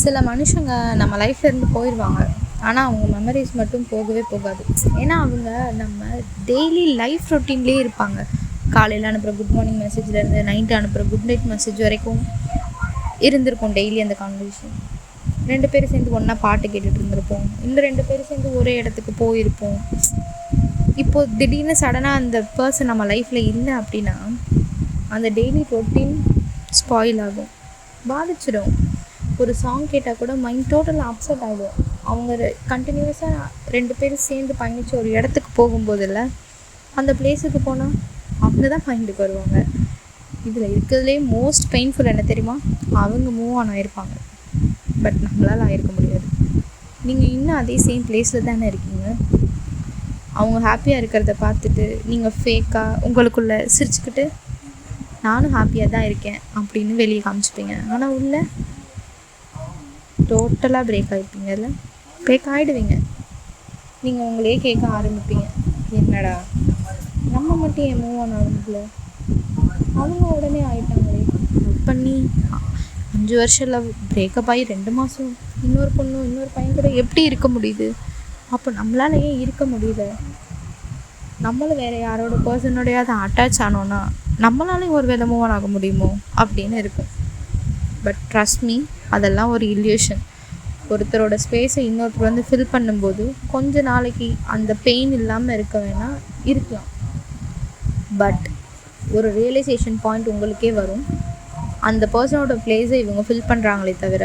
சில மனுஷங்க நம்ம லைஃப்ல இருந்து போயிடுவாங்க, ஆனால் அவங்க மெமரிஸ் மட்டும் போகவே போகாது. ஏன்னா அவங்க நம்ம டெய்லி லைஃப் ரொட்டீன்லேயே இருப்பாங்க. காலையில் அனுப்புகிற குட் மார்னிங் மெசேஜ்லேருந்து நைட்டு அனுப்புகிற குட் நைட் மெசேஜ் வரைக்கும் இருந்திருக்கும் டெய்லி அந்த கான்வர்சேஷன். 2 பேரும் சேர்ந்து ஒன்றா பாட்டு கேட்டுட்டு இருந்திருப்போம், இல்லை 2 பேரும் சேர்ந்து ஒரே இடத்துக்கு போயிருப்போம். இப்போது திடீர்னு சடனாக அந்த பர்சன் நம்ம லைஃப்பில் இல்லை அப்படின்னா அந்த டெய்லி ரொட்டீன் ஸ்பாயில் ஆகும், பாதிச்சிடும். ஒரு சாங் கேட்டால் கூட மைண்ட் டோட்டலாக அப்செட் ஆகிடும். அவங்க கண்டினியூஸாக 2 பேரும் சேர்ந்து பயணித்து ஒரு இடத்துக்கு போகும்போதில்ல, அந்த பிளேஸுக்கு போனால் அவங்க தான் மைண்டுக்கு வருவாங்க. இதில் இருக்கிறதுலே மோஸ்ட் பெயின்ஃபுல் என்ன தெரியுமா? அவங்க மூவ் ஆன் ஆகிருப்பாங்க, பட் நம்மளால் ஆகிருக்க முடியாது. நீங்கள் இன்னும் அதே சேம் பிளேஸில் தானே இருக்கீங்க. அவங்க ஹாப்பியாக இருக்கிறத பார்த்துட்டு நீங்கள் ஃபேக்காக உங்களுக்குள்ளே சிரிச்சுக்கிட்டு நானும் ஹாப்பியாக தான் இருக்கேன் அப்படின்னு வெளியே காமிச்சிப்பீங்க. ஆனால் உள்ள டோட்டலாக பிரேக் ஆகிருப்பீங்கல்ல, பிரேக் ஆகிடுவீங்க. நீங்கள் உங்களையே கேட்க ஆரம்பிப்பீங்க, என்னடா நம்ம மட்டும் ஏன் மூவ் ஆன் ஆகுதுல, அவங்க உடனே ஆகிட்டாங்களே. லவ் பண்ணி 5 வருஷம் லவ், பிரேக்கப் ஆகி 2 மாதம் இன்னொரு பையன் கூட எப்படி இருக்க முடியுது? அப்போ நம்மளால ஏன் இருக்க முடியல? நம்மளும் வேறு யாரோட பர்சனோடையாவது அட்டாச் ஆனோன்னா நம்மளாலையும் ஒரு வேலை மூவ் ஆன் ஆக முடியுமோ அப்படின்னு இருக்கும். பட் ட்ரஸ்ட் மீ, அதெல்லாம் ஒரு இல்யூஷன். ஒருத்தரோட ஸ்பேஸை இன்னொருத்தர் வந்து ஃபில் பண்ணும்போது கொஞ்ச நாளைக்கு அந்த பெயின் இல்லாமல் இருக்க வேணால் இருக்கலாம். பட் ஒரு ரியலைசேஷன் பாயிண்ட் உங்களுக்கே வரும், அந்த பர்சனோட பிளேஸை இவங்க ஃபில் பண்ணுறாங்களே தவிர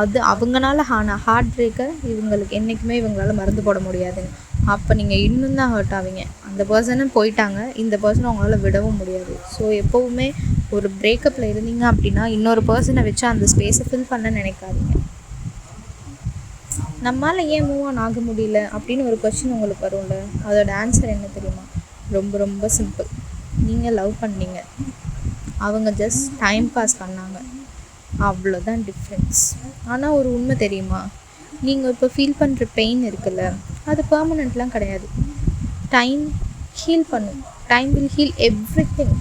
அது அவங்களால ஹார்ட் பிரேக்கை இவங்களுக்கு என்றைக்குமே இவங்களால மறந்து போட முடியாதுன்னு. அப்போ நீங்கள் இன்னும் தான் ஹர்ட் ஆவீங்க. அந்த பர்சனும் போயிட்டாங்க, இந்த பர்சனை அவங்களால விடவும் முடியாது. ஸோ எப்போவுமே ஒரு பிரேக்கப்பில் இருந்தீங்க அப்படின்னா இன்னொரு பர்சனை வச்சு அந்த ஸ்பேஸை ஃபில் பண்ண நினைக்காதீங்க. நம்மளால் ஏன் மூவ் ஆன் ஆக முடியல அப்படின்னு ஒரு கொஸ்டின் உங்களுக்கு வரும்ல, அதோட ஆன்சர் என்ன தெரியுமா? ரொம்ப ரொம்ப சிம்பிள். நீங்கள் லவ் பண்ணீங்க, அவங்க ஜஸ்ட் டைம் பாஸ் பண்ணாங்க, அவ்வளோதான் டிஃப்ரென்ஸ். ஆனால் ஒரு உண்மை தெரியுமா? நீங்கள் இப்போ ஃபீல் பண்ணுற பெயின் இருக்குல்ல, அது பெர்மனெண்ட்லாம் கிடையாது. டைம் ஹீல் பண்ணும். Time will heal everything.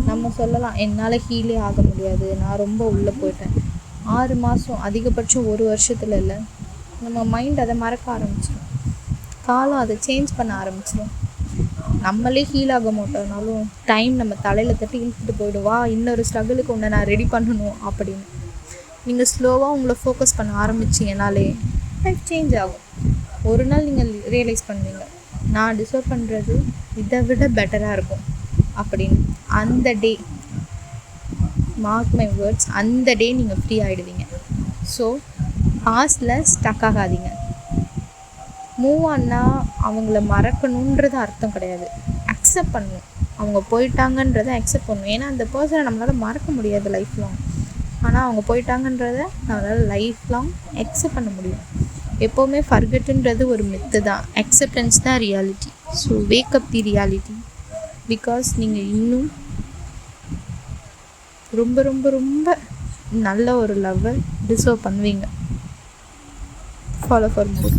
நம்ம சொல்லலாம் என்னால் ஹீலே ஆக முடியாது, நான் ரொம்ப உள்ளே போயிட்டேன். 6 மாதம், அதிகபட்சம் 1 வருஷத்துல இல்லை, நம்ம மைண்ட் அதை மறக்க ஆரம்பிச்சிடும். காலம் அதை சேஞ்ச் பண்ண ஆரம்பிச்சிடும். நம்மளே ஹீல் ஆக மாட்டோம்னாலும் டைம் நம்ம தலையில் தட்டி இழுத்துட்டு போயிடுவா, இன்னொரு ஸ்ட்ரகிளுக்கு ஒன்று நான் ரெடி பண்ணணும் அப்படின்னு. நீங்கள் ஸ்லோவாக உங்களை ஃபோக்கஸ் பண்ண ஆரம்பிச்சிங்கனாலே லைஃப் சேஞ்ச் ஆகும். ஒரு நாள் நீங்கள் ரியலைஸ் பண்ணுவீங்க, நான் டிசர்வ் பண்ணுறது இதை விட பெட்டராக இருக்கும் அப்படின்னு. அந்த டே, மார்க் மை வேர்ட்ஸ், அந்த டே நீங்கள் ஃப்ரீ ஆகிடுவீங்க. ஸோ பாஸ்டில் ஸ்டக் ஆகாதீங்க. மூவ் ஆனால் அவங்கள மறக்கணுன்றது அர்த்தம் கிடையாது, அக்செப்ட் பண்ணணும். அவங்க போயிட்டாங்கன்றதை அக்செப்ட் பண்ணணும். ஏன்னா அந்த பர்சனை நம்மளால் மறக்க முடியாது லைஃப் லாங், ஆனால் அவங்க போயிட்டாங்கன்றதை நம்மளால் லைஃப் லாங் அக்செப்ட் பண்ண முடியும். எப்போவுமே ஃபர்கெட்டுன்றது ஒரு மித்து தான், அக்செப்டன்ஸ் தான் reality. So wake up the reality, because நீங்கள் இன்னும் ரொம்ப ரொம்ப ரொம்ப நல்ல ஒரு லவ்வை டிசர்வ் பண்ணுவீங்க. Follow for more.